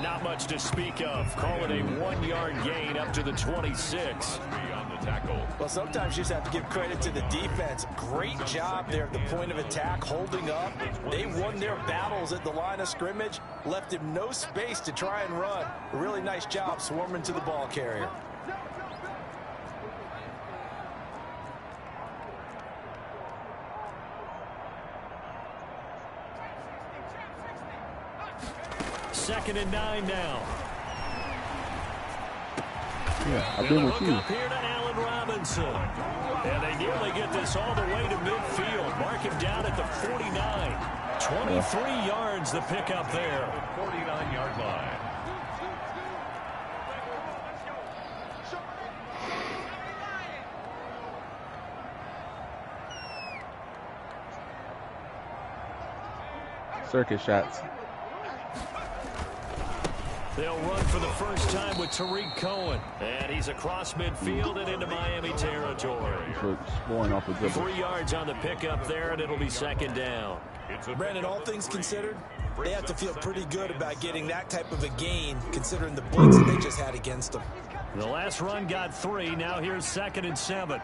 not much to speak of. Call it a 1-yard gain up to the 26. Well, sometimes you just have to give credit to the defense. Great job there at the point of attack, holding up. They won their battles at the line of scrimmage, left him no space to try and run. A really nice job swarming to the ball carrier. Second and 9 now. Yeah, I've been with you. Up here to Allen Robinson. And they nearly get this all the way to midfield. Mark him down at the 49. 23 yards the pickup there. 49-yard line. Circus shots. They'll run for the first time with Tariq Cohen. And he's across midfield and into Miami territory. Scoring off the dribble. 3 yards on the pickup there, and it'll be second down. Brandon, all things considered, they have to feel pretty good about getting that type of a gain, considering the blitz that they just had against them. The last run got 3. Now here's 2nd and 7.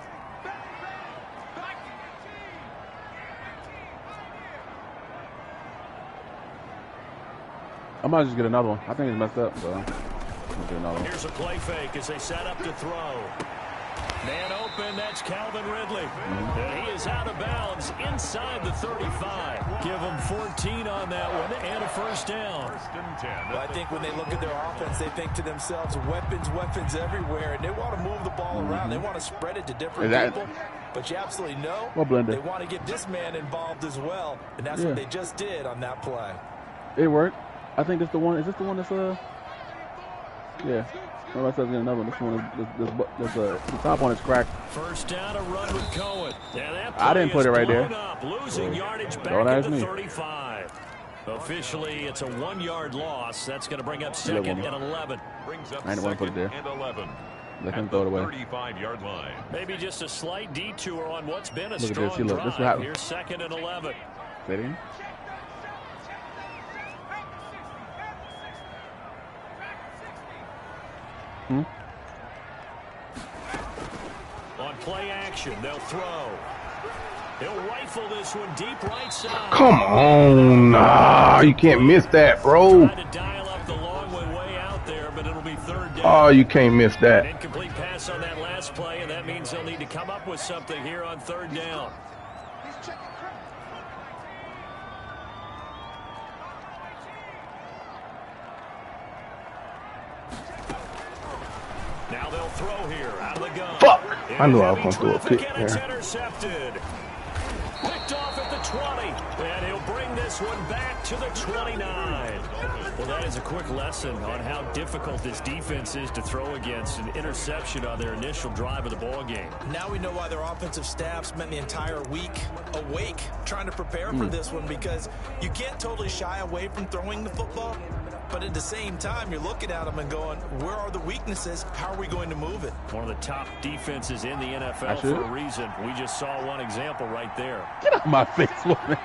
I might just get another one. I think it's messed up, so I'll get another one. Here's a play fake as they set up to throw. Man open, that's Calvin Ridley. And he is out of bounds inside the 35. Give him 14 on that one and a first down. Well, I think when they look at their offense, they think to themselves, weapons everywhere, and they want to move the ball around. They want to spread it to different people. But you absolutely know they want to get this man involved as well, and that's what they just did on that play. It worked. I think that's the one. Is this the one that's yeah. No, I said another one. This one is the top one is cracked. First down, a run with Cohen. I didn't put it right there. Losing yardage back at the 35. Officially, it's a 1-yard loss. That's going to bring up 2nd and 11. I didn't want to put it there. And 11. Let him throw it away. 35-yard line. Maybe just a slight detour on what's been a look strong at this. drive. This what happened. Here's 2nd and 11. Say it in. On play action, they'll throw. He'll rifle this one deep right side. Come on. Nah, you can't miss that, bro. Trying to dial up the long way out there, but it'll be 3rd down. Oh, you can't miss that. An incomplete pass on that last play, and that means they'll need to come up with something here on 3rd down. Now they'll throw here out of the gun. Fuck! I knew I was going to throw a pick And it's there. intercepted. Picked off at the 20. And he'll bring this one back to the 29. Well, that is a quick lesson on how difficult this defense is to throw against. An interception on their initial drive of the ball game. Now we know why their offensive staff spent the entire week awake trying to prepare for this one, because you can't totally shy away from throwing the football. But at the same time, you're looking at them and going, where are the weaknesses? How are we going to move it? One of the top defenses in the NFL for a reason. We just saw one example right there. Get out of my face, woman.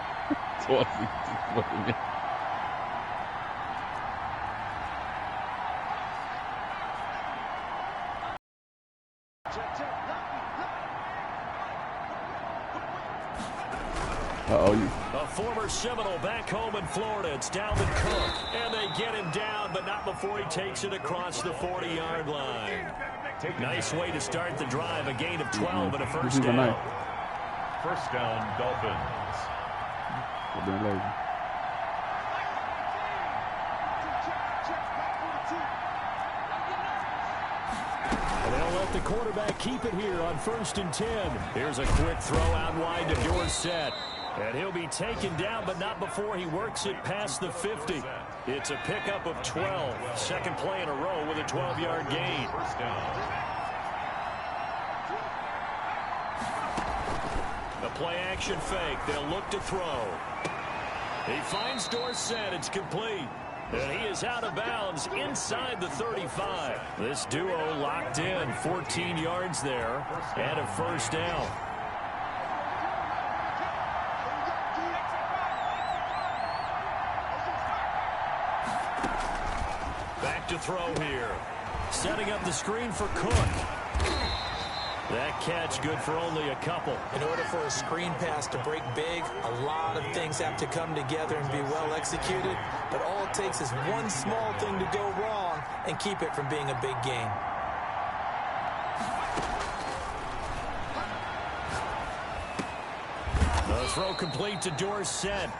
A former Seminole back home in Florida. It's Dalvin Cook. And they get him down, but not before he takes it across the 40-yard line. Nice way to start the drive. A gain of 12 and a first down. First down, Dolphins. And they'll let the quarterback keep it here on 1st and 10. Here's a quick throw out wide to Dorsett. And he'll be taken down, but not before he works it past the 50. It's a pickup of 12. Second play in a row with a 12-yard gain. First down. The play-action fake. They'll look to throw. He finds Dorsett. It's complete. And he is out of bounds inside the 35. This duo locked in. 14 yards there and a first down. back to throw here. Setting up the screen for Cook. That catch good for only a couple. In order for a screen pass to break big, a lot of things have to come together and be well executed. But all it takes is one small thing to go wrong and keep it from being a big gain. The throw complete to Dorsett.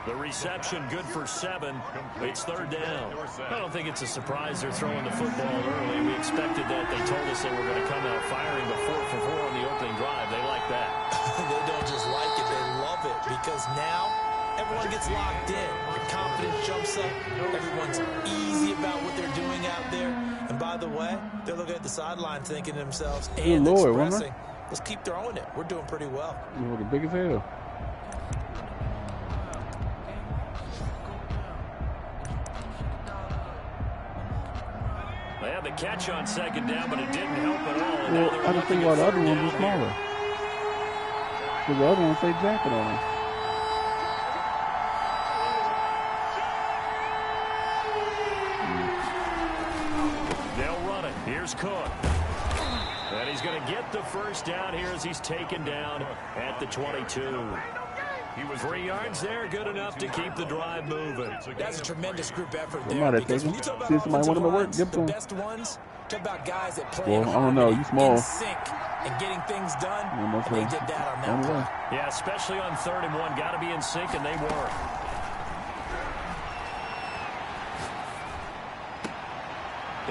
The reception good for 7. It's 3rd down. I don't think it's a surprise they're throwing the football early. We expected that. They told us they were going to come out firing the 4 for 4 on the opening drive. They like that. They don't just like it, they love it, because now everyone gets locked in. The confidence jumps up. Everyone's easy about what they're doing out there. And by the way, they're looking at the sideline thinking to themselves and expressing, let's keep throwing it. We're doing pretty well. You're looking big as hell. They had the catch on 2nd down, but it didn't help at all. Well, I just think about the other ones were smaller. Because the other ones say jacket on them. They'll run it. Here's Cook. And he's going to get the 1st down here as he's taken down at the 22. 3 yards there, good enough to keep the drive moving. That's a tremendous group effort there. Because when you talk about offensive lines, the best ones, talk about guys that play in sync and getting things done. And they did that on that play. Yeah, especially on 3rd and 1. Got to be in sync, and they were.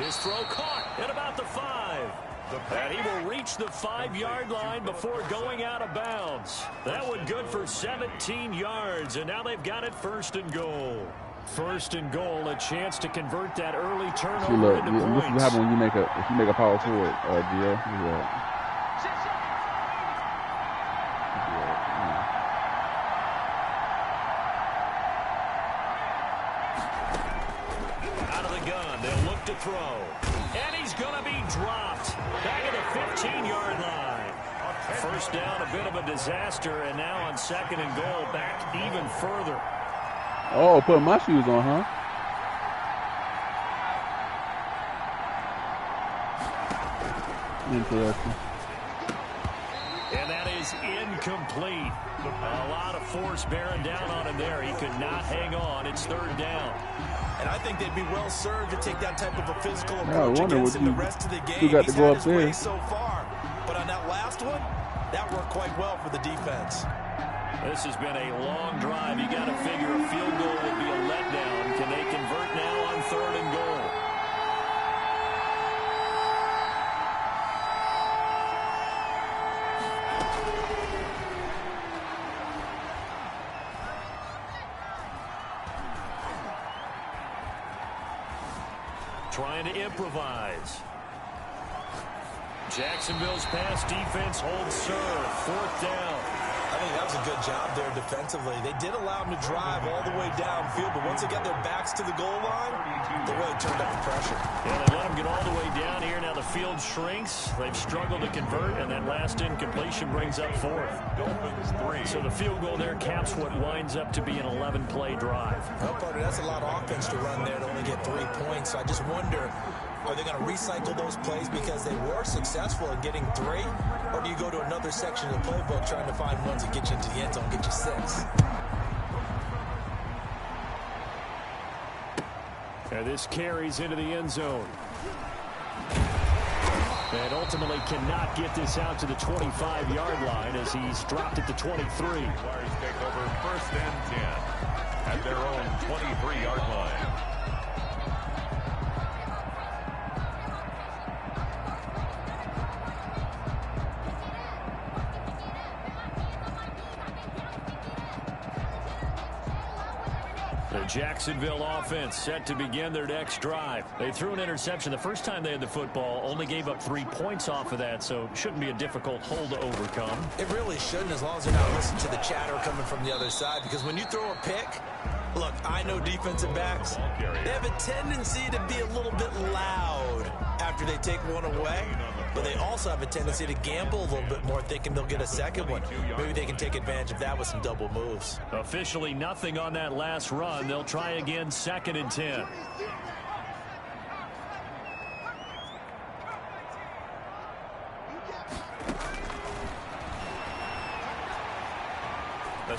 His throw caught at about the 5. And he will reach the 5-yard line before going out of bounds. That one good for 17 yards, and now they've got it 1st and goal. 1st and goal, a chance to convert that early turnover into points. This is what happens when you make a power forward, Gio. Out of the gun, they'll look to throw. And he's going to be dropped back at the 15-yard line. 1st down, a bit of a disaster, and now on 2nd and goal, back even further. Oh, putting my shoes on, huh? Interesting. And that is incomplete. A lot of force bearing down on him there. He could not hang on. It's 3rd down. And I think they'd be well served to take that type of a physical approach against him the rest of the game. He's had his way so far. But on that last one, that worked quite well for the defense. This has been a long drive. You got to figure a field goal would be a letdown. Can they convert now on 3rd and goal? Trying to improvise. Jacksonville's pass defense holds serve. 4th down. I think that was a good job there defensively. They did allow them to drive all the way downfield, but once they got their backs to the goal line, they really turned up the pressure. Yeah, they let them get all the way down here. Now the field shrinks. They've struggled to convert, and that last incompletion brings up 4th. So the field goal there caps what winds up to be an 11-play drive. Well, partner, that's a lot of offense to run there to only get 3 points. So I just wonder, are they going to recycle those plays because they were successful in getting 3? Or do you go to another section of the playbook trying to find ones that get you into the end zone, get you 6? And this carries into the end zone. And ultimately cannot get this out to the 25-yard line as he's dropped it to 23. Jaguars take over 1st and 10 at their own 23-yard line. The Jacksonville offense set to begin their next drive. They threw an interception the first time they had the football, only gave up 3 points off of that, so shouldn't be a difficult hole to overcome. It really shouldn't, as long as they're not listening to the chatter coming from the other side, because when you throw a pick, look, I know defensive backs, they have a tendency to be a little bit loud after they take one away, but they also have a tendency to gamble a little bit more, thinking they'll get a second one. Maybe they can take advantage of that with some double moves. Officially nothing on that last run. They'll try again 2nd and 10.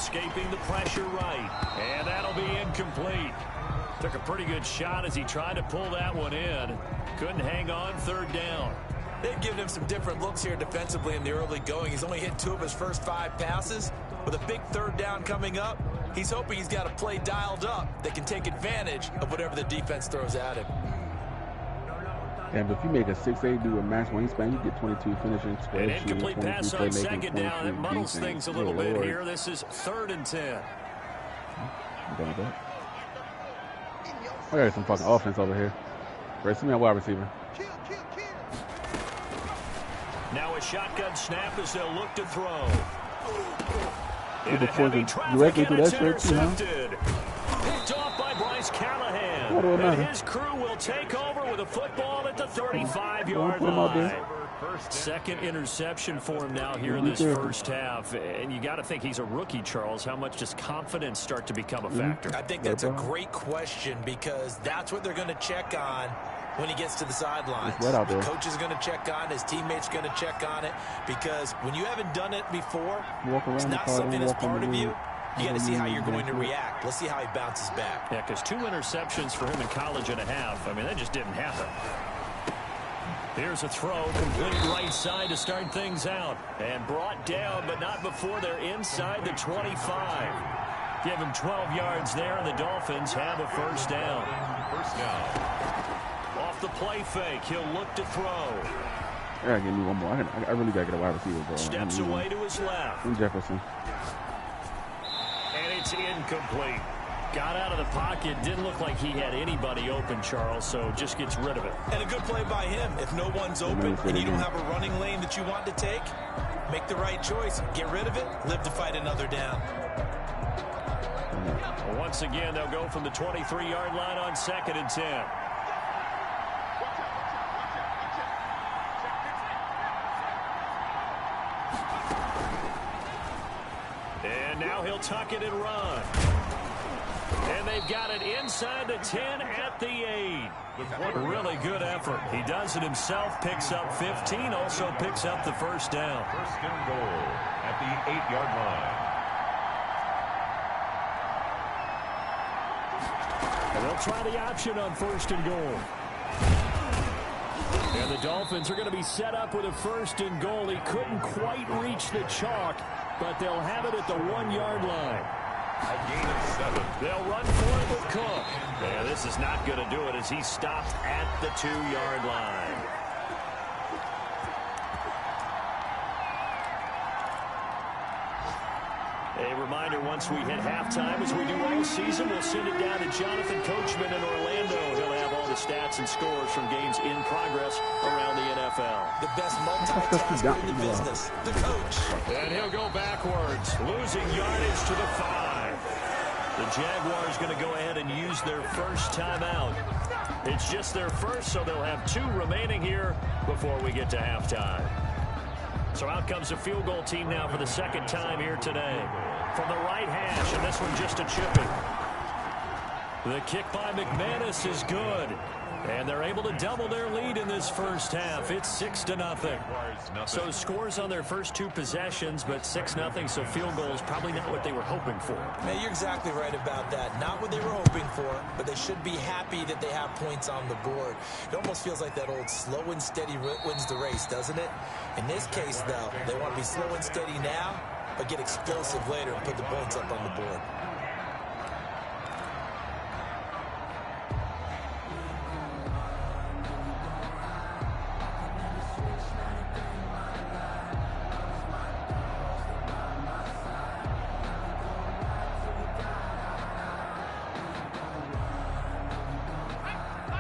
escaping the pressure right. And that'll be incomplete. Took a pretty good shot as he tried to pull that one in. Couldn't hang on, third down. They've given him some different looks here defensively in the early going. He's only hit 2 of his first 5 passes. With a big third down coming up, he's hoping he's got a play dialed up that can take advantage of whatever the defense throws at him. And if you make a 6'8" do a max wingspan, you get 22 finishing, 12 An shooting, incomplete 23 pass on playmaking, second down. It 23 muddles defense. things a little Good bit Lord. here. This is 3rd and 10. I'm done with that. I got some fucking offense over here. Ray, send me a wide receiver. Now a shotgun snap as they'll look to throw. People pointing directly to that shirt too, huh? Picked off by Bryce Callahan. What do it And matter? his crew will take over with a football at the 35-yard Put him out line. there. Second interception for him now here in this first half. And you got to think he's a rookie, Charles. How much does confidence start to become a factor? I think that's a great question because that's what they're going to check on when he gets to the sidelines. It's wet out there. The coach is going to check on, his teammates going to check on it, because when you haven't done it before, it's not something that's part of you. You got to see how you're going to react. Let's see how he bounces back. Yeah, because 2 interceptions for him in college and a half. I mean, that just didn't happen. Here's a throw, complete right side to start things out. And brought down, but not before they're inside the 25. Give him 12 yards there, and the Dolphins have a first down. First down. Off the play fake, he'll look to throw. I gotta give me one more. I really gotta get a wide receiver, bro. Steps away to his left. And Jefferson. And it's incomplete. Got out of the pocket. Didn't look like he had anybody open, Charles, so just gets rid of it. And a good play by him. If no one's open and you don't have a running lane that you want to take, make the right choice. Get rid of it. Live to fight another down. Well, once again, they'll go from the 23-yard line on 2nd and 10. And now he'll tuck it and run. And they've got it inside the 10 at the 8. Really good effort. He does it himself, picks up 15, also picks up the first down. First and goal at the 8-yard line. And they'll try the option on 1st and goal. And the Dolphins are going to be set up with a 1st and goal. He couldn't quite reach the chalk, but they'll have it at the 1-yard line. A gain of 7. They'll run for it with Cook. Yeah, this is not going to do it as he stopped at the 2-yard line. A reminder, once we hit halftime, as we do all season, we'll send it down to Jonathan Coachman in Orlando. He'll have all the stats and scores from games in progress around the NFL. The best multitasker in the business, the coach. And he'll go backwards, losing yardage to the 5. The Jaguars going to go ahead and use their first timeout. It's just their first, so they'll have 2 remaining here before we get to halftime. So out comes the field goal team now for the 2nd time here today. From the right hash, and this one just a chipping. The kick by McManus is good. And they're able to double their lead in this first half. It's 6-0. So scores on their first 2 possessions, but 6-0, so field goals probably not what they were hoping for. Man, you're exactly right about that. Not what they were hoping for, but they should be happy that they have points on the board. It almost feels like that old slow and steady wins the race, doesn't it? In this case, though, they want to be slow and steady now, but get explosive later and put the points up on the board.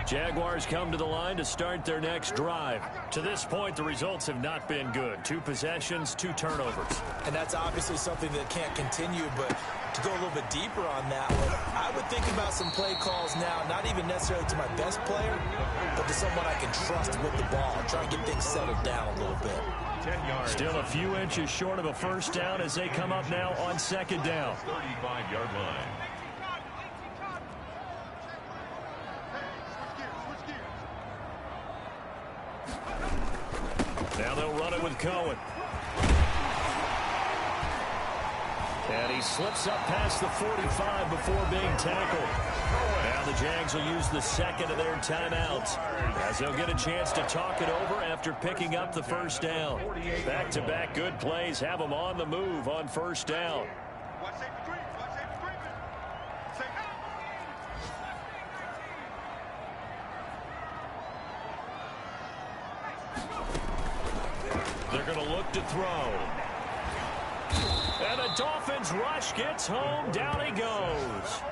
Jaguars come to the line to start their next drive. To this point, the results have not been good. 2 possessions, 2 turnovers. And that's obviously something that can't continue, but to go a little bit deeper on that one, I would think about some play calls now, not even necessarily to my best player, but to someone I can trust with the ball, try and get things settled down a little bit. 10 yards. Still a few inches short of a first down as they come up now on 2nd down. 35-yard line. Now they'll run it with Cohen. And he slips up past the 45 before being tackled. Now the Jags will use the second of their timeouts as they'll get a chance to talk it over after picking up the first down. Back-to-back good plays have them on the move on first down. They're going to look to throw. And the Dolphins rush gets home. Down he goes.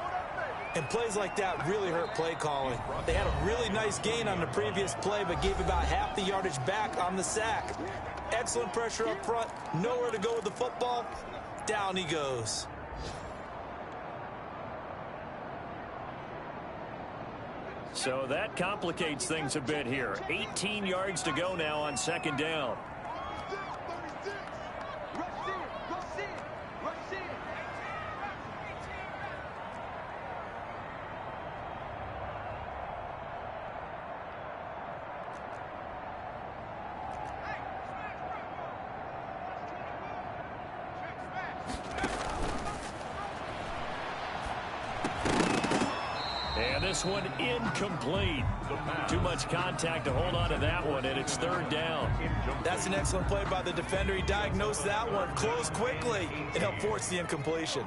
And plays like that really hurt play calling. They had a really nice gain on the previous play, but gave about half the yardage back on the sack. Excellent pressure up front. Nowhere to go with the football. Down he goes. So that complicates things a bit here. 18 yards to go now on second down. And this one incomplete. Too much contact to hold on to that one, and it's third down. That's an excellent play by the defender. He diagnosed that one, closed quickly, and helped force the incompletion.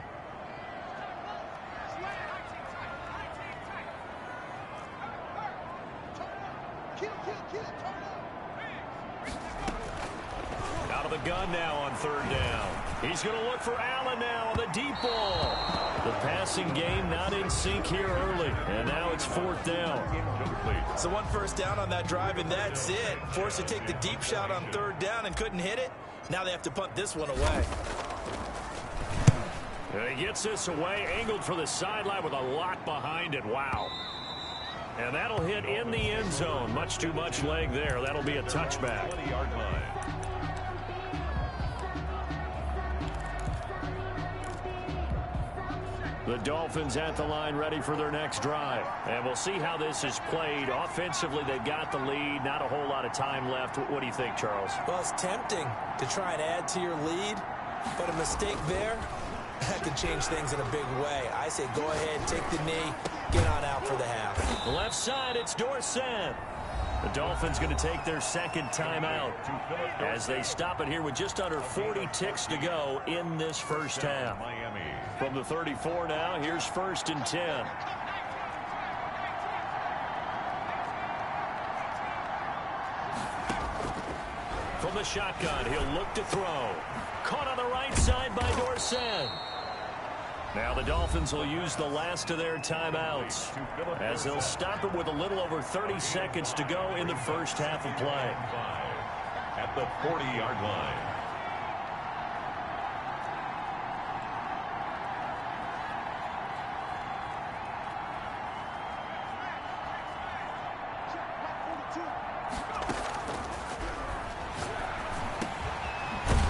Out of the gun now on third down. He's going to look for Allen now on the deep ball. The passing game not in sync here early, and now it's fourth down. So one first down on that drive, and that's it. Forced to take the deep shot on third down and couldn't hit it. Now they have to punt this one away. And he gets this away, angled for the sideline with a lot behind it. Wow. And that'll hit in the end zone. Much too much leg there. That'll be a touchback. 20-yard line. The Dolphins at the line ready for their next drive. And we'll see how this is played. Offensively, they've got the lead. Not a whole lot of time left. What do you think, Charles? Well, it's tempting to try and add to your lead, but a mistake there, that could change things in a big way. I say go ahead, take the knee, get on out for the half. Left side, it's Dorsett. The Dolphins going to take their second timeout as they stop it here with just under 40 ticks to go in this first half. From the 34 now, here's first and 10. From the shotgun, he'll look to throw. Caught on the right side by Dorsett. Now the Dolphins will use the last of their timeouts as they'll stop it with a little over 30 seconds to go in the first half of play. At the 40-yard line.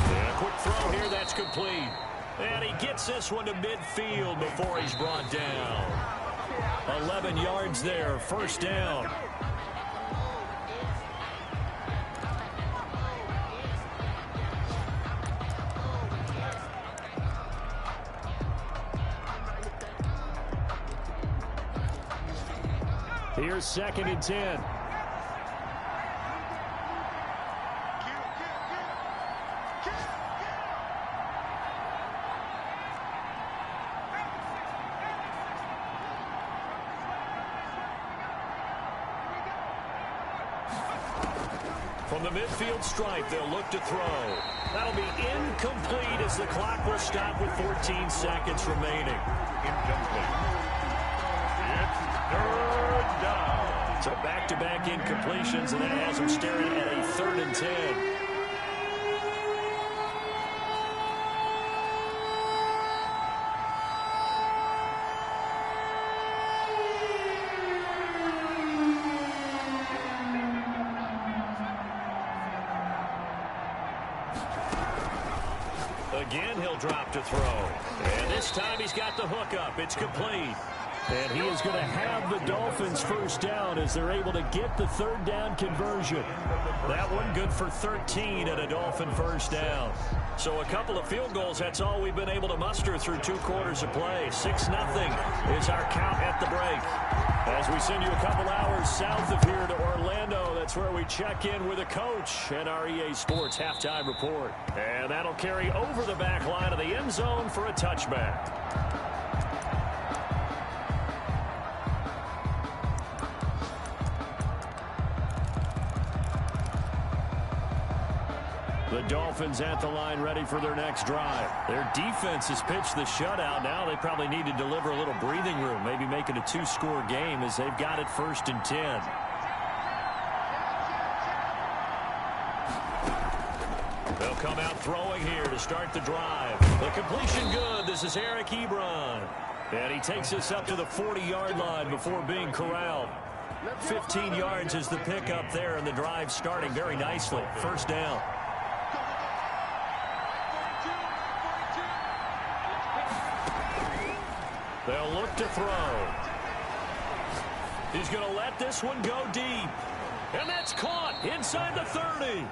And a quick throw here, that's complete. And he gets this one to midfield before he's brought down. 11 yards there, first down. Here's second and 10. From the midfield stripe, they'll look to throw. That'll be incomplete as the clock will stop with 14 seconds remaining. Incomplete. It's third down. So back-to-back incompletions, and that has them staring at a third and 10. Again, he'll drop to throw. And this time he's got the hook up. It's complete. And he is going to have the Dolphins first down as they're able to get the third down conversion. That one good for 13 and a Dolphin first down. So a couple of field goals, that's all we've been able to muster through 2 quarters of play. 6-0 is our count at the break. As we send you a couple hours south of here to Orlando, that's where we check in with a coach and our EA Sports halftime report. And that'll carry over the back line of the end zone for a touchback. The Dolphins at the line ready for their next drive. Their defense has pitched the shutout. Now they probably need to deliver a little breathing room, maybe make it a 2-score game as they've got it 1st and 10. They'll come out throwing here to start the drive. The completion good. This is Eric Ebron. And he takes us up to the 40-yard line before being corralled. 15 yards is the pickup there, and the drive starting very nicely. First down. They'll look to throw. He's going to let this one go deep. And that's caught inside the 30.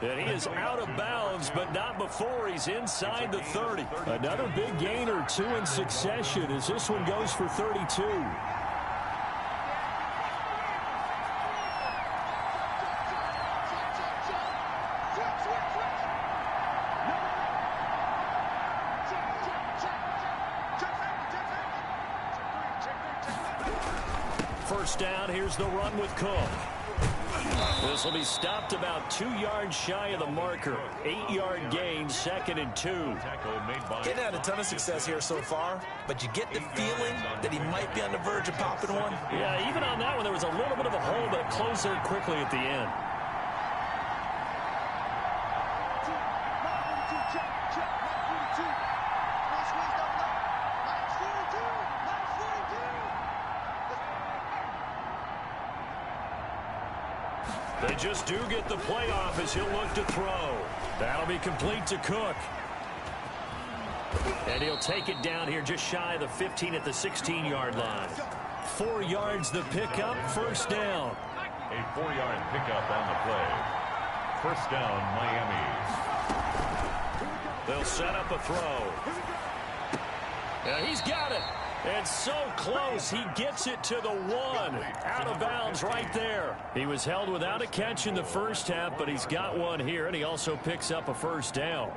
And he is out of bounds, but not before he's inside the 30. Another big gain or 2 in succession as this one goes for 32. First down, here's the run with Cook. This will be stopped about 2 yards shy of the marker. 8-yard gain, 2nd and 2. Getting had a ton of success here so far, but you get the feeling that he might be on the verge of popping one. Yeah, even on that one, there was a little bit of a hole, but it closed there quickly at the end. They just do get the play off as he'll look to throw. That'll be complete to Cook. And he'll take it down here just shy of the 15 at the 16-yard line. 4 yards the pickup, first down. A 4-yard pickup on the play. First down, Miami. They'll set up a throw. And he's got it. And so close, he gets it to the 1. Out of bounds right there. He was held without a catch in the first half, but he's got one here, and he also picks up a first down.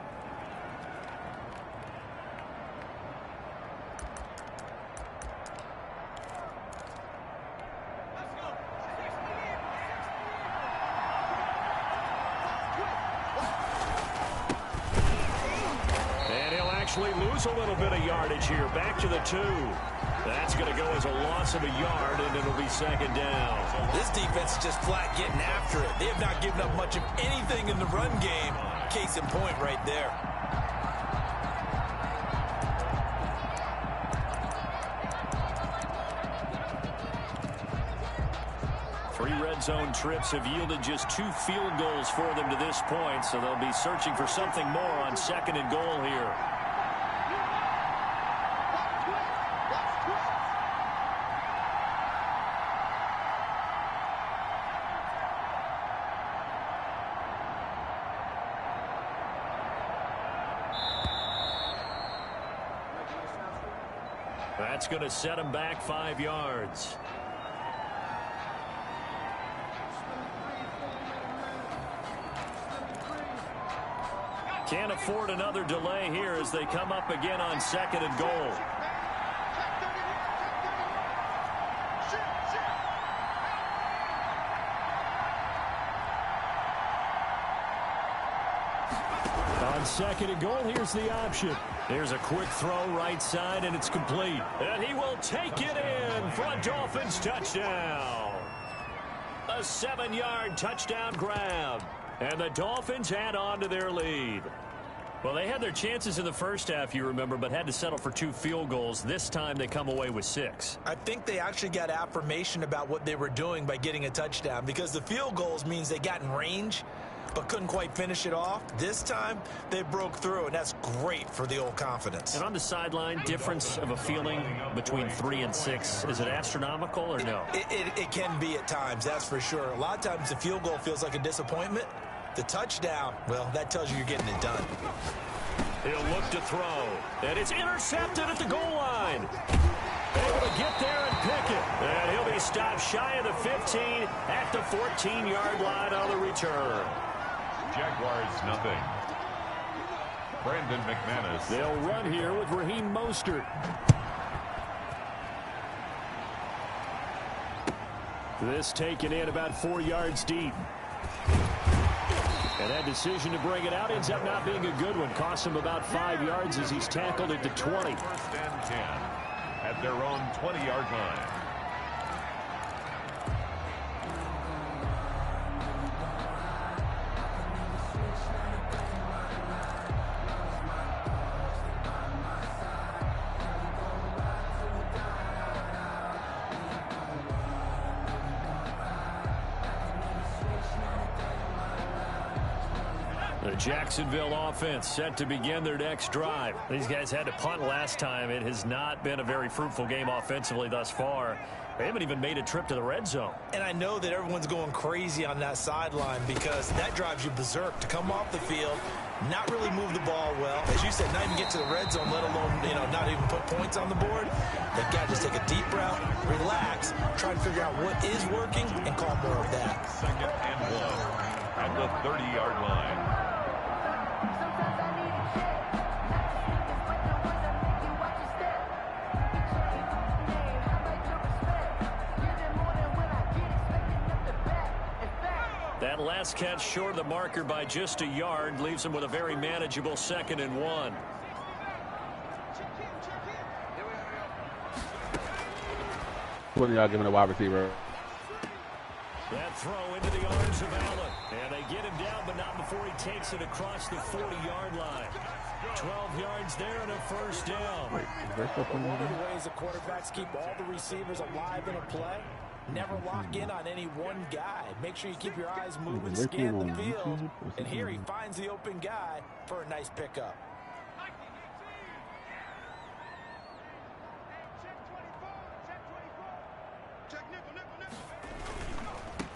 Actually lose a little bit of yardage here. Back to the 2. That's going to go as a loss of a yard, and it'll be 2nd down. This defense is just flat getting after it. They have not given up much of anything in the run game. Case in point right there. Three red zone trips have yielded just 2 field goals for them to this point, so they'll be searching for something more on 2nd and goal here. That's going to set him back 5 yards. Can't afford another delay here as they come up again on 2nd and goal. On 2nd and goal, here's the option. There's a quick throw right side, and it's complete. And he will take it in for a Dolphins touchdown. A 7-yard touchdown grab. And the Dolphins add on to their lead. Well, they had their chances in the first half, you remember, but had to settle for 2 field goals. This time they come away with 6. I think they actually got affirmation about what they were doing by getting a touchdown, because the field goals means they got in range. but couldn't quite finish it off. This time, they broke through, and that's great for the old confidence. And on the sideline, difference of a feeling between 3 and 6, is it astronomical or no? It can be at times, that's for sure. A lot of times the field goal feels like a disappointment. The touchdown, well, that tells you you're getting it done. He'll look to throw, and it's intercepted at the goal line. Able to get there and pick it. And he'll be stopped shy of the 15 at the 14-yard line on the return. Jaguars, nothing. Brandon McManus. They'll run here with Raheem Mostert. This taken in about 4 yards deep. And that decision to bring it out ends up not being a good one. Costs him about 5 yards as he's tackled at the 20. First and 10 at their own 20-yard line. The Jacksonville offense set to begin their next drive. These guys had to punt last time. It has not been a very fruitful game offensively thus far. They haven't even made a trip to the red zone. And I know that everyone's going crazy on that sideline because that drives you berserk to come off the field, not really move the ball well. As you said, not even get to the red zone, let alone, not even put points on the board. They've got to just take a deep breath, relax, try to figure out what is working, and call more of that. 2nd and 1 at the 30-yard line. That last catch short of the marker by just a yard leaves him with a very manageable 2nd and 1. What are y'all giving a wide receiver? That throw into the arms of Allen. And they get him down, but not before he takes it across the 40-yard line. 12 yards there and a first down. Wait, is that stuff on One there? of the ways the quarterbacks keep all the receivers alive in a play, never lock in on any one guy. Make sure you keep your eyes moving, scan the field. And here he finds the open guy for a nice pickup.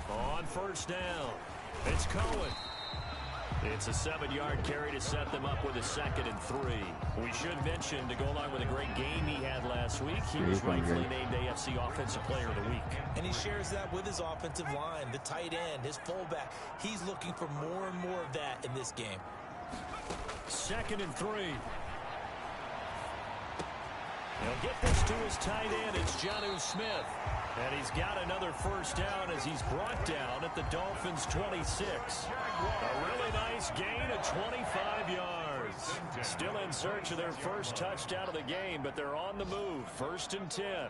On first down, it's Cohen. It's a 7-yard carry to set them up with a 2nd and 3. We should mention, to go along with a great game he had last week, he was rightfully named AFC Offensive Player of the Week. And he shares that with his offensive line, the tight end, his fullback. He's looking for more and more of that in this game. 2nd and 3. He'll get this to his tight end. It's Jonnu Smith. And he's got another first down as he's brought down at the Dolphins' 26. A really nice gain of 25 yards. Still in search of their first touchdown of the game, but they're on the move. 1st and 10.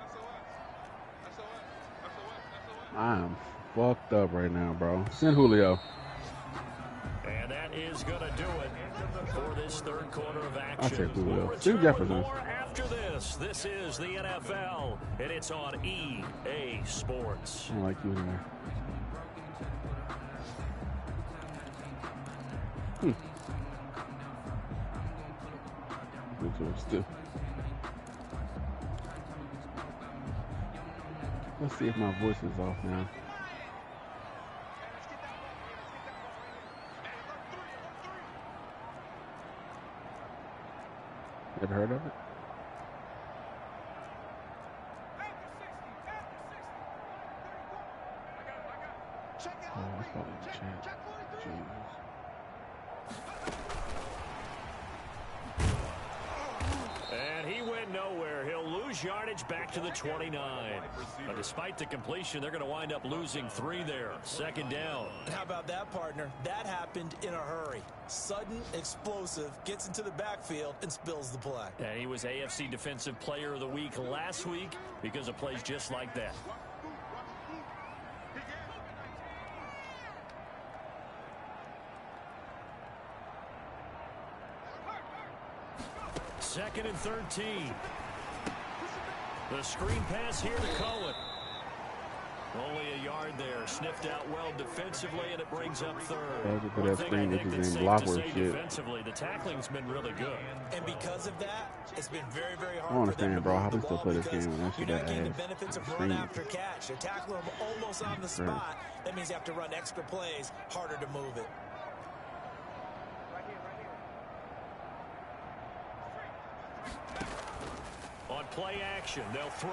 I'm fucked up right now, bro. Send Julio. And that is going to do it for this 3rd quarter of action. I'll take Julio. We'll Steve return with Jefferson. more after this. This is the NFL, and it's on EA Sports. I don't like you anyway. Good job, still. Let's see if my voice is off now. Ever heard of it? Oh, it's probably in the chat. Jesus. And he went nowhere. He'll lose yardage back to the 29. But despite the completion, they're going to wind up losing 3 there. 2nd down. How about that, partner? That happened in a hurry. Sudden, explosive, gets into the backfield and spills the play. And he was AFC Defensive Player of the Week last week because of plays just like that. 2nd and 13. The screen pass here to Cohen. Only a yard there. Sniffed out well defensively, and it brings up third. That screen that he's in block work shit. Defensively, the tackling's been really good. And because of that, it's been very, very hard. I don't understand, bro. How we still play this game when that shit you're not getting the ass. benefits of run after catch. They tackle him almost on the spot. That means you have to run extra plays, harder to move it. On play action, they'll throw.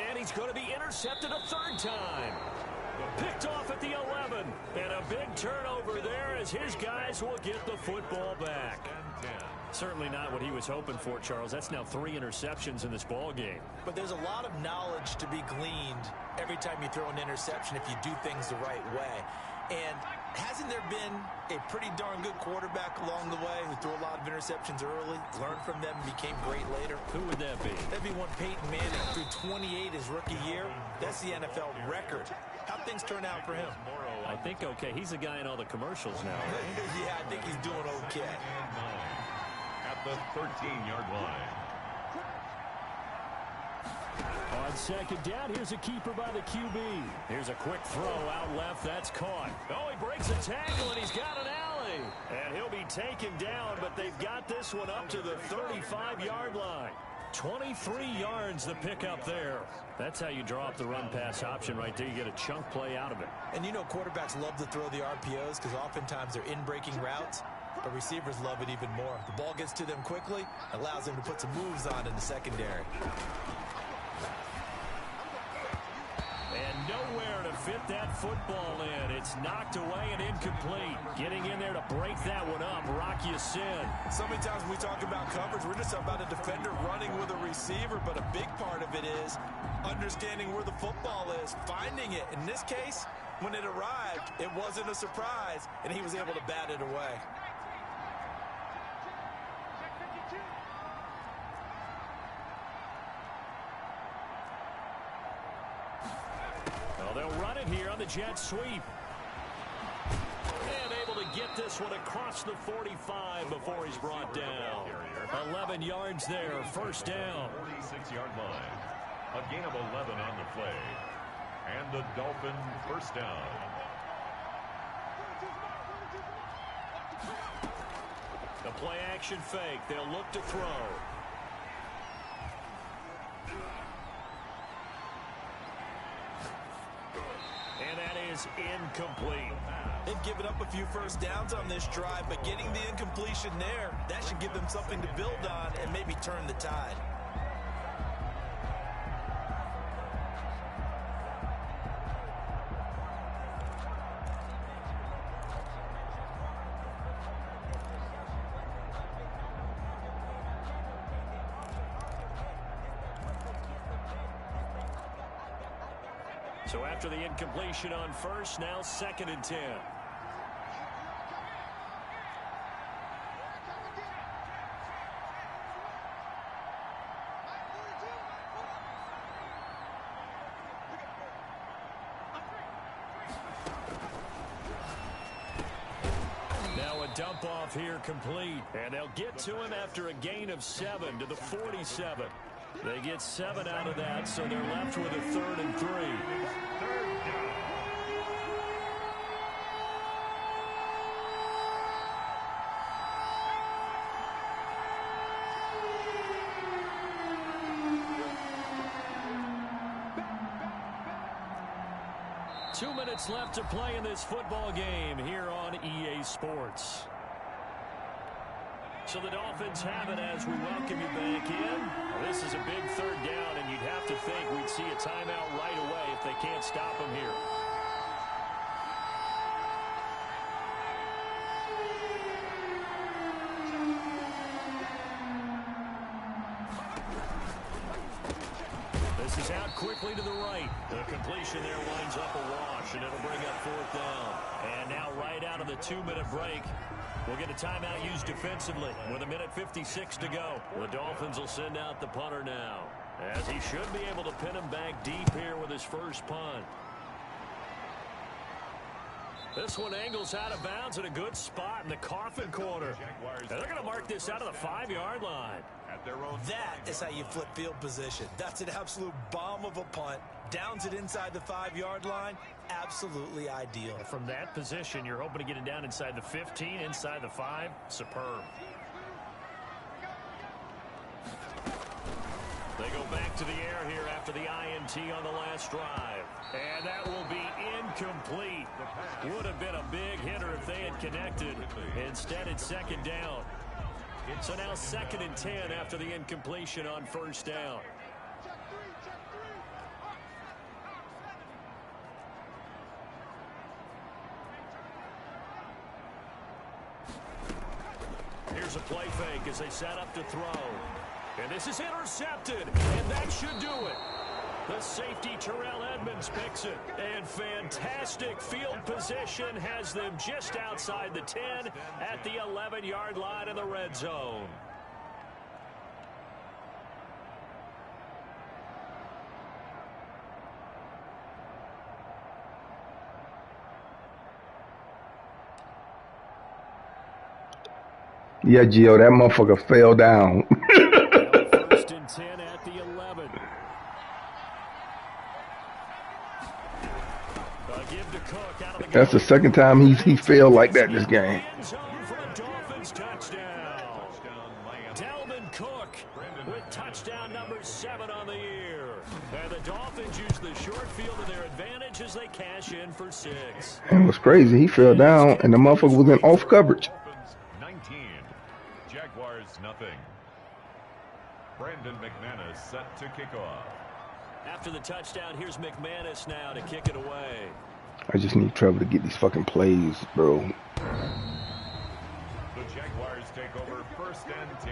And he's going to be intercepted a third time. Picked off at the 11. And a big turnover there as his guys will get the football back. Certainly not what he was hoping for, Charles. That's now 3 interceptions in this ball game. But there's a lot of knowledge to be gleaned every time you throw an interception if you do things the right way. And hasn't there been a pretty darn good quarterback along the way who threw a lot of interceptions early, learned from them, and became great later? Who would that be? That'd be one Peyton Manning, threw 28 his rookie year. That's the NFL record. How'd things turn out for him? I think okay. He's the guy in all the commercials now. Right? Yeah, I think he's doing okay. At the 13-yard line. On second down, here's a keeper by the QB. Here's a quick throw out left. That's caught. Oh, he breaks a tackle, and he's got an alley. And he'll be taken down, but they've got this one up to the 35-yard line. 23 yards the pickup there. That's how you draw up the run-pass option right there. You get a chunk play out of it. And you know quarterbacks love to throw the RPOs because oftentimes they're in-breaking routes. But receivers love it even more. The ball gets to them quickly, allows them to put some moves on in the secondary. And nowhere to fit that football in. It's knocked away and incomplete. Getting in there to break that one up, Rock Ya-Sin. So many times when we talk about coverage, we're just talking about a defender running with a receiver, but a big part of it is understanding where the football is, finding it. In this case, when it arrived, it wasn't a surprise, and he was able to bat it away. Well, they'll run it here on the jet sweep. And able to get this one across the 45 before he's brought down. 11 yards there, first down. 46-yard line. A gain of 11 on the play. And the Dolphin first down. The play action fake. They'll look to throw. And that is incomplete. They've given up a few first downs on this drive, but getting the incompletion there, that should give them something to build on and maybe turn the tide. So after the incompletion on first, now 2nd and 10. Now a dump off here complete. And they'll get to him after a gain of 7 to the 47. They get 7 out of that, so they're left with a 3rd and 3. Two minutes left to play in this football game here on EA Sports. So the Dolphins have it as we welcome you back in. This is a big 3rd down, and you'd have to think we'd see a timeout right away if they can't stop them here. This is out quickly to the right. The completion there winds up a wash, and it'll bring up 4th down. And now right out of the 2-minute break, we'll get a timeout used defensively with 1:56 to go. The Dolphins will send out the punter now, as he should be able to pin him back deep here with his first punt. This one angles out of bounds in a good spot in the coffin corner. And they're going to mark this out of the 5-yard line. That is how you flip field position. That's an absolute bomb of a punt. Downs it inside the 5-yard line. Absolutely ideal. From that position, you're hoping to get it down inside the 15, inside the 5. Superb. They go back to the air here after the INT on the last drive. And that will be incomplete. Would have been a big hitter if they had connected. Instead, it's second down. So now 2nd and 10 after the incompletion on first down. Here's a play fake as they set up to throw. And this is intercepted, and that should do it. The safety, Terrell Edmonds, picks it. And fantastic field position has them just outside the 10 at the 11-yard line in the red zone. Yeah, Gio, that motherfucker fell down. 1st and 10 at the 11. Give to Cook out of the That's the second time he failed like that this game. Dalvin Cook with touchdown number 7 on the year. And the Dolphins use the short field to their advantage as they cash in for 6. And what's crazy, he fell down and the motherfucker was in off coverage. 19. Jaguars nothing. Brandon McManus set to kick off. After the touchdown, here's McManus now to kick it away. I just need Trevor to get these fucking plays, bro. The Jaguars take over 1st and 10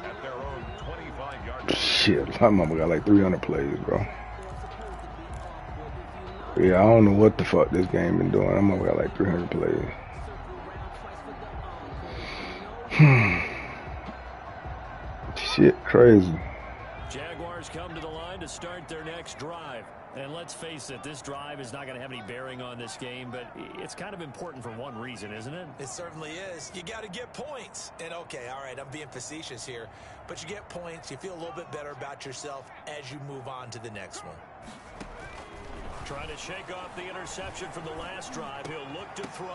at their own 25-yard line. Shit, my mama got like 300 plays, bro. Yeah, I don't know what the fuck this game been doing. My mama got like 300 plays. Shit, crazy. Jaguars come to the line to start their next drive. And let's face it, this drive is not going to have any bearing on this game, but it's kind of important for one reason, isn't it? It certainly is. You got to get points. And okay, all right, I'm being facetious here, but you get points, you feel a little bit better about yourself as you move on to the next one. Trying to shake off the interception from the last drive. He'll look to throw.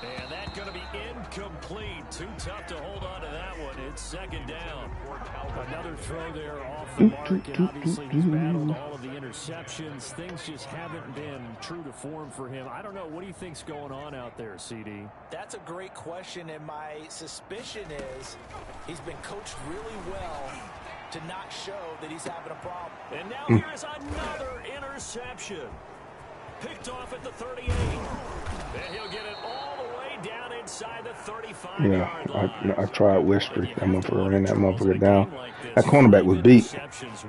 And that's going to be incomplete. Too tough to hold on to that one. It's second down. Another throw there off the mark. And obviously he's battled all of the interceptions. Things just haven't been true to form for him. I don't know. What do you think's going on out there, CD? That's a great question, and my suspicion is he's been coached really well to not show that he's having a problem. And now here is another interception. Picked off at the 38. And he'll get it all the way down inside the 35-yard line. I tried Westry. That motherfucker ran that motherfucker down. That cornerback was beat.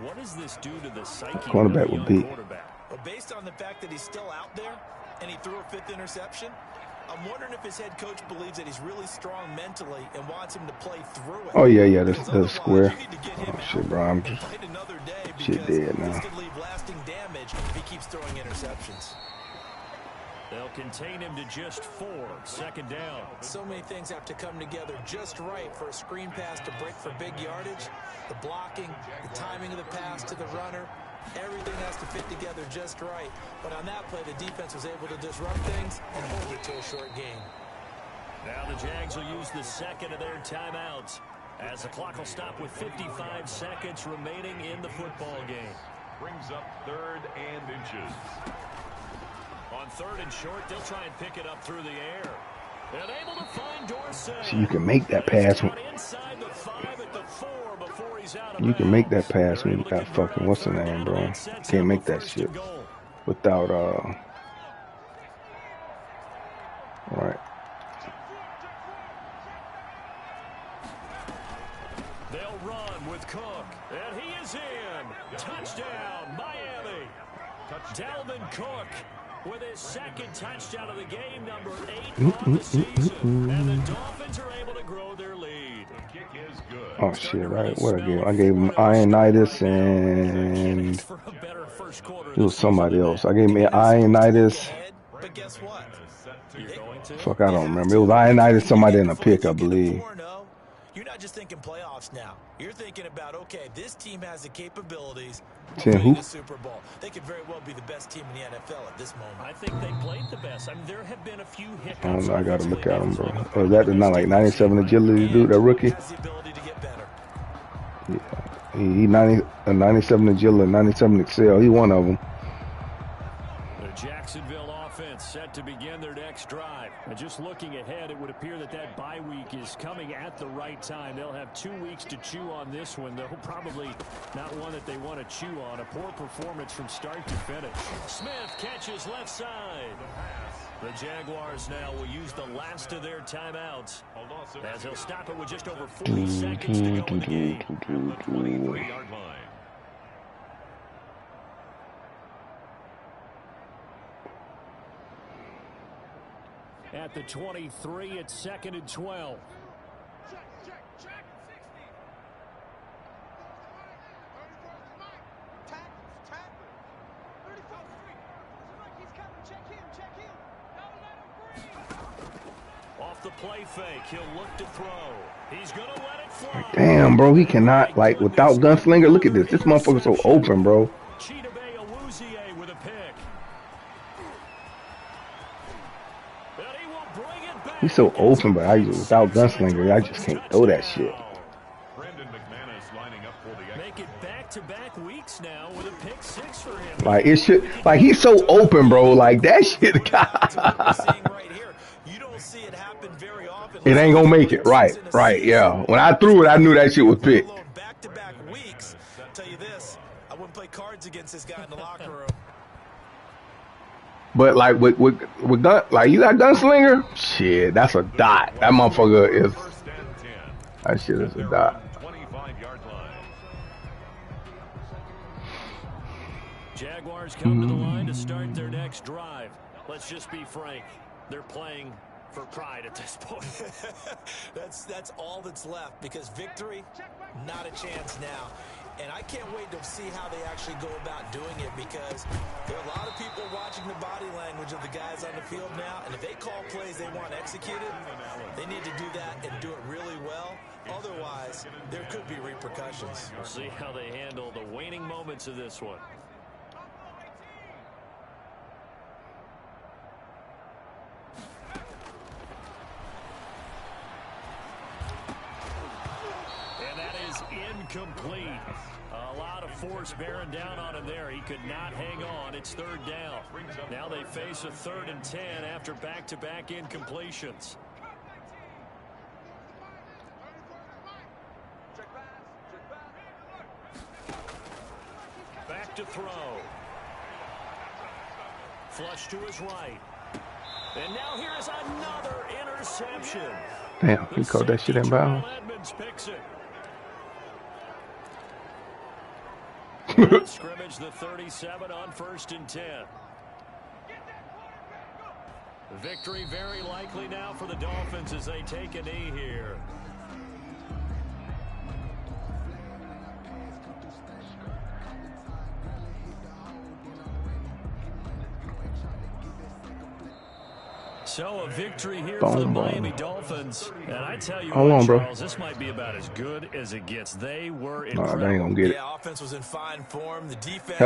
What does this do to the psyche Cornerback was beat. Well, based on the fact that he's still out there and he threw a 5th interception, I'm wondering if his head coach believes that he's really strong mentally and wants him to play through it. Oh, yeah, that's square. Oh, shit, bro. I'm just shit dead now. This could leave lasting damage if he keeps throwing interceptions. They'll contain him to just 4. Second down. So many things have to come together just right for a screen pass to break for big yardage. The blocking, the timing of the pass to the runner. Everything has to fit together just right. But on that play, the defense was able to disrupt things and hold it to a short game. Now the Jags will use the second of their timeouts as the clock will stop with 55 seconds remaining in the football game. Brings up 3rd and inches. On 3rd and short, they'll try and pick it up through the air. And able to find Dorsett. So you can make that pass. Inside the 5 at the 4 before he's out of You can make that pass when you got fucking what's the name, bro? Can't make that shit without all right. They'll run with Cook, and he is in. Touchdown, Miami. Dalvin Cook with his 2nd touchdown of the game, number 8 on the season. And the Dolphins are able to grow their lead. The kick is good. Oh shit, right? What I gave him? I gave him Ionitis and it was somebody else. I gave him Ionitis But guess what? You're going to? Fuck, I don't remember. It was I somebody in a pick, I believe. You're not just thinking playoffs now. You're thinking about, okay, this team has the capabilities of 10 winning who? a Super Bowl. They could very well be the best team in the NFL at this moment. I think they played the best. I mean, there have been a few hiccups. I don't know. I got to look at him, bro. Or is that the not like 97 agility dude, that rookie? Has the ability to get better. Yeah. He 97 agility, 97 excel. He one of them. The Jacksonville offense set to begin their next drive. And just looking ahead, it would appear that bye week is coming at the right time. They'll have 2 weeks to chew on this one, though probably not one that they want to chew on. A poor performance from start to finish. Smith catches left side. The Jaguars now will use the last of their timeouts as they'll stop it with just over 40 seconds to go in the game. 23-yard line. At the 23, it's 2nd and 12. Off the play fake, he'll look to throw. He's going to let it fly. Damn, bro. He cannot, like, without gunslinger. Look at this. This motherfucker's so open, bro. With a pick. He's so open, but without gunslinger, I just can't throw that shit. Brandon McManus lining up for the Make it back-to-back weeks now with a pick 6 for him. Like, it should, like, he's so open, bro. Like, that shit. It ain't gonna make it. Right, yeah. When I threw it, I knew that shit was picked. Back-to-back weeks. Tell you this, I wouldn't play cards against this guy in the locker room. But like with gun, like you got gunslinger, shit, that's a dot. That motherfucker is. That shit is a dot. 25-yard line. Jaguars come to the line to start their next drive. Let's just be frank, they're playing for pride at this point. That's all that's left, because victory, not a chance now. And I can't wait to see how they actually go about doing it, because there are a lot of people watching the body language of the guys on the field now, and if they call plays they want executed, they need to do that and do it really well. Otherwise, there could be repercussions. We'll see how they handle the waning moments of this one. Incomplete. A lot of force bearing down on him there. He could not hang on. It's 3rd down. Now they face a 3rd and 10 after back-to-back incompletions. Back to throw. Flush to his right. And now here's another interception. Damn, he caught that shit in bounds. Picks it. Scrimmage the 37 on 1st and 10. Victory very likely now for the Dolphins as they take a knee here. So a victory here for the Miami Dolphins. And I tell you what, Charles, this might be about as good as it gets. They were incredible. They ain't gonna get it. Yeah, offense was in fine form. The defense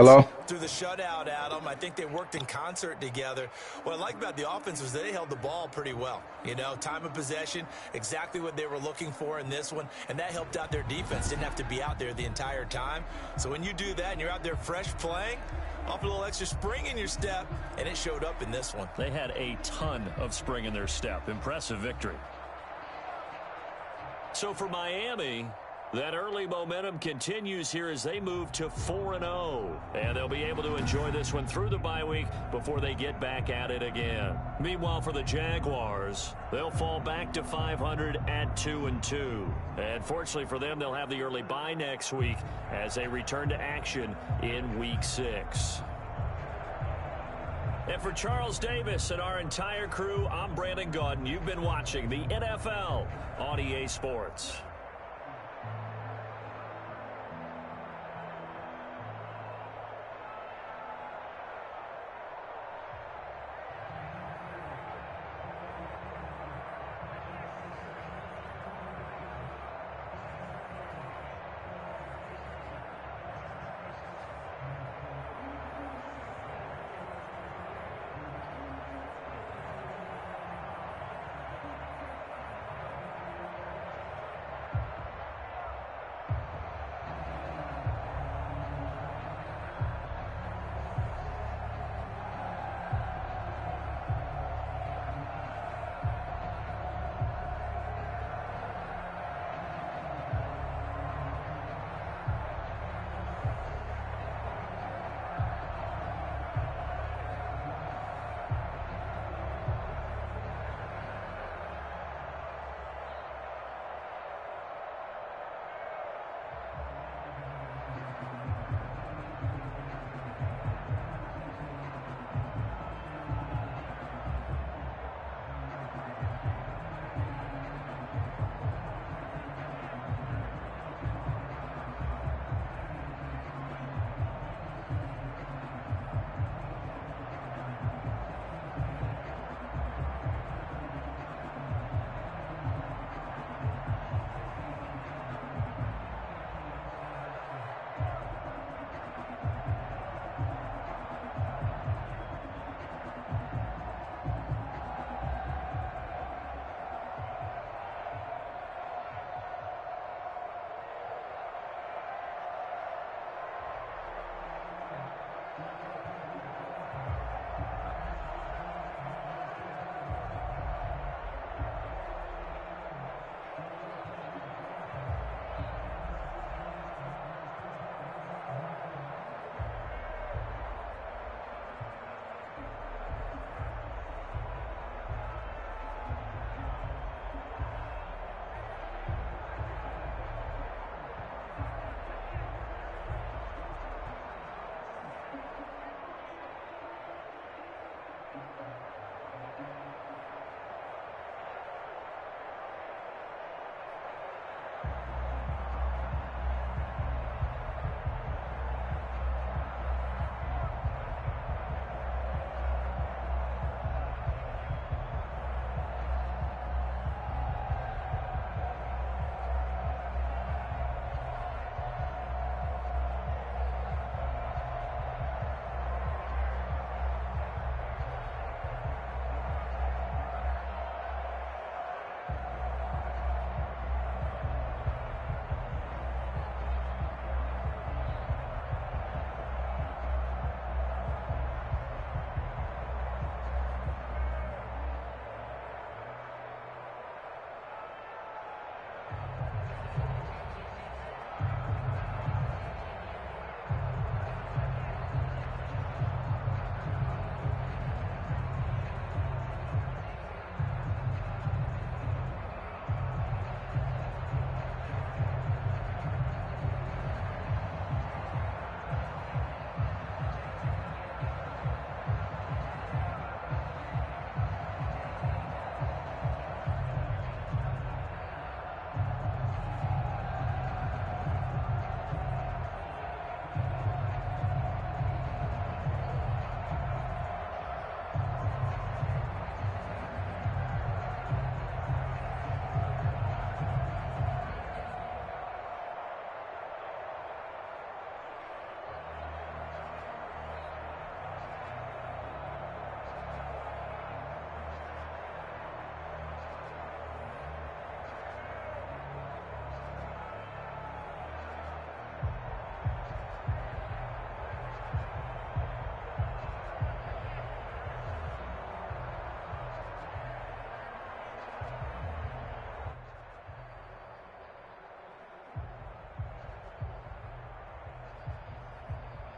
threw the shutout at them. I think they worked in concert together. What I like about the offense was they held the ball pretty well. You know, time of possession, exactly what they were looking for in this one. And that helped out their defense. Didn't have to be out there the entire time. So when you do that and you're out there fresh playing, off a little extra spring in your step, and it showed up in this one. They had a ton of spring in their step. Impressive victory. So for Miami, that early momentum continues here as they move to 4-0. And they'll be able to enjoy this one through the bye week before they get back at it again. Meanwhile, for the Jaguars, they'll fall back to 500 at 2-2. And fortunately for them, they'll have the early bye next week as they return to action in Week 6. And for Charles Davis and our entire crew, I'm Brandon Gaudin. You've been watching the NFL on EA Sports.